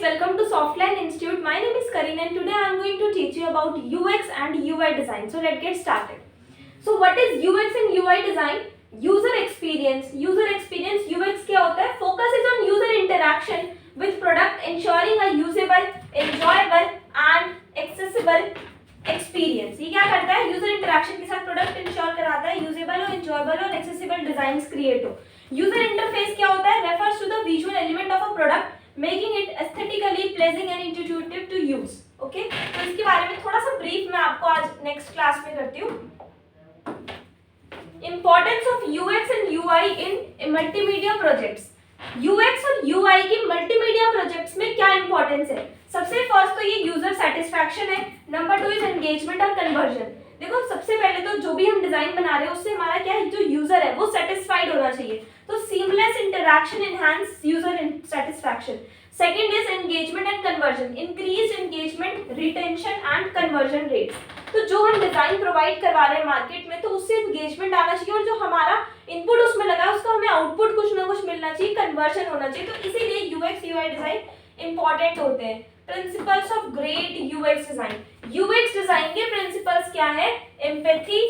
welcome to Softline Institute. My name is Karin and today I am going to teach you about UX and UI design. So let's get started. So what is UX and UI design? User experience. User experience UX क्या होता है? Focus is on user interaction with product, ensuring a usable, enjoyable and accessible experience. ये क्या करता है? User interaction के साथ product ensure कराता है usable और enjoyable और accessible designs create हो. User interface क्या होता है? Refers to the visual element of a product, making it aesthetically pleasing and intuitive to use. Okay? तो इसके बारे में थोड़ा सा brief मैं आपको आज next class में करती हूँ. Importance of UX and UI in multimedia projects. UX और UI की मल्टीमीडिया प्रोजेक्ट्स में क्या इंपॉर्टेंस है? सबसे फर्स्ट तो ये यूजर सेटिस्फैक्शन है. नंबर 2 इज एंगेजमेंट और कन्वर्जन. देखो सबसे पहले तो जो भी हम डिजाइन बना रहे हैं उससे हमारा क्या है, जो यूजर है वो सेटिस्फाइड होना चाहिए. तो seamless interaction enhance user satisfaction. Second is engagement and conversion. Increase engagement, retention and conversion rates. तो जो हम डिजाइन प्रोवाइड करवा रहे हैं मार्केट में तो उससे एंगेजमेंट आना चाहिए और जो हमारा इनपुट उसमें लगा है उसका हमें आउटपुट कुछ ना कुछ मिलना चाहिए, कन्वर्जन होना चाहिए. तो इसीलिए यूएक्स यूआई डिजाइन इंपॉर्टेंट होते हैं. Principles of great UX design. UX design के प्रिंसिपल्स क्या है? एम्पैथी,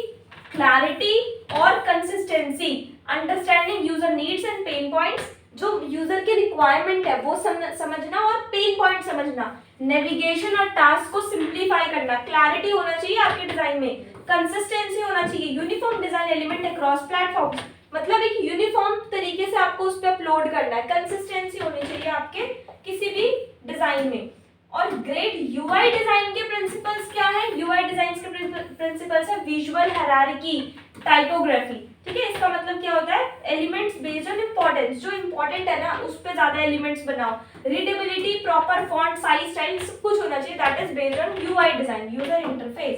क्लैरिटी और consistency. Understanding user needs and pen points. जो यूजर की रिक्वायरमेंट है वो समझना और पेन पॉइंट समझना. नेविगेशन और टास्क को सिंप्लीफाई करना. क्लैरिटी होना चाहिए आपके डिजाइन में. कंसिस्टेंसी होना चाहिए. Uniform design element across platform. मतलब एक यूनिफॉर्म तरीके से आपको उस पर अपलोड करना है. कंसिस्टेंसी होनी चाहिए आपके किसी भी डिजाइन में. और ग्रेट यूआई डिजाइन के प्रिंसिपल्स क्या है? यूआई डिजाइन के प्रिंसिपल्स है विजुअल हायरार्की, टाइपोग्राफी. ठीक है, इसका मतलब क्या होता है? Elements based on importance. जो इंपॉर्टेंट है ना उस पे ज्यादा एलिमेंट्स बनाओ. Readability, proper font size, style सब कुछ होना चाहिए. That is based on UI design. User interface.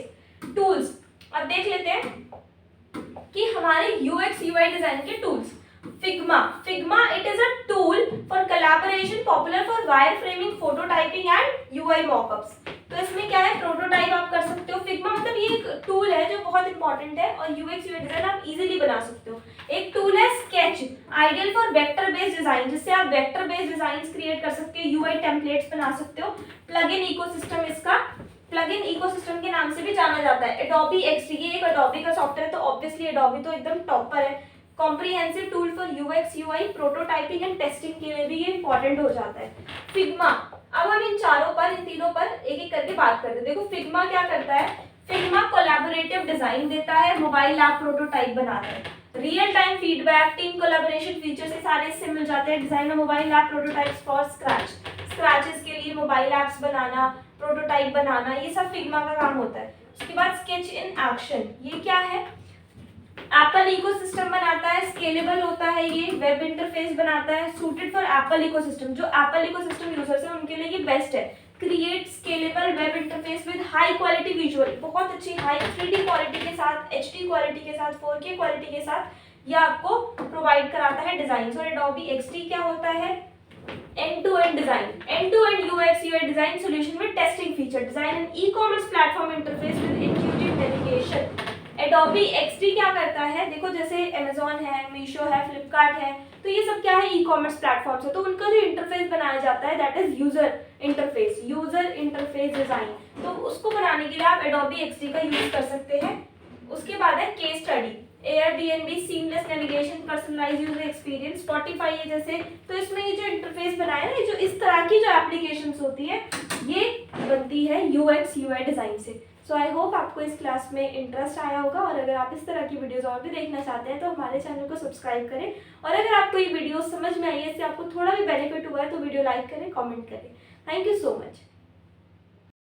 Tools. अब देख लेते हैं कि हमारे यूएक्स यूआई डिजाइन के tools. Figma. Figma it is a tool for collaboration, popular for wireframing, phototyping and UI mockups. तो इसमें क्या है? प्रोटोटाइप आप कर सकते हो. Figma मतलब ये एक टूल है जो बहुत इंपॉर्टेंट है और UX UI डिजाइन आप इजीली बना सकते हो. एक टूल है Sketch, ideal for vector based design, जिससे आप वेक्टर बेस्ड डिजाइंस क्रिएट कर सकते हो, UI टेम्पलेट्स बना सकते हो. प्लगइन इकोसिस्टम इसका प्लगइन इकोसिस्टम के नाम से भी जाना जाता है. Adobe XD ये एक Adobe का सॉफ्टवेयर है तो ऑब्वियसली Adobe तो एकदम टॉप पर है. Comprehensive tool for UX UI, prototyping and testing के लिए भी ये इंपॉर्टेंट हो जाता है. फिग्मा. अब हम इन तीनों पर एक एक करके बात करते हैं. देखो फिग्मा क्या करता है? फिग्मा कोलैबोरेटिव डिजाइन देता है, मोबाइल ऐप प्रोटोटाइप बनाता है. Real time feedback, team collaboration features ये सारे इससे मिल जाते हैं. डिजाइन और mobile app prototypes for scratch. Scratches के लिए मोबाइल ऐप्स बनाना, प्रोटोटाइप बनाना, ये सब फिग्मा का काम होता है. उसके बाद स्केच इन एक्शन. ये क्या है? एप्पल इकोसिस्टम बनाता है, स्केलेबल होता है, ये वेब इंटरफेस बनाता है, सूटेड फॉर एप्पल इकोसिस्टम. जो एप्पल इकोसिस्टम यूजर्स हैं उनके लिए ये बेस्ट है. Create scalable web interface with high quality visual. बहुत अच्छी हाई 3D क्वालिटी के साथ, HD क्वालिटी के साथ, 4K क्वालिटी के साथ ये आपको प्रोवाइड कराता है डिजाइन. और Adobe XD क्या होता है? End to end design, end to end UX UI design solution with testing feature, design and e-commerce platform interface with intuitive navigation. Adobe XD क्या करता है? देखो जैसे Amazon है, Meesho है, Flipkart है, तो ये सब क्या है? ई-कॉमर्स प्लेटफॉर्म्स है. तो उनका जो इंटरफेस बनाया जाता है that is user interface, user interface design. तो उसको बनाने के लिए आप Adobe XD का यूज कर सकते हैं. उसके बाद है case study. Airbnb, seamless navigation, personalised user experience, Spotify है जैसे. तो इसमें ये जो इंटरफेस बनाया ना, जो इस तरह की जो एप्लीकेशंस होती है ये बनती है यूएक्स यूआई डिजाइन से. सो आई होप आपको इस क्लास में इंटरेस्ट आया होगा और अगर आप इस तरह की वीडियोस और भी देखना चाहते हैं तो हमारे चैनल को सब्सक्राइब करें. और अगर आपको ये वीडियो समझ में आई है, इससे आपको थोड़ा भी बेनिफिट हुआ है तो वीडियो लाइक करें, कमेंट करें. Thank you so much.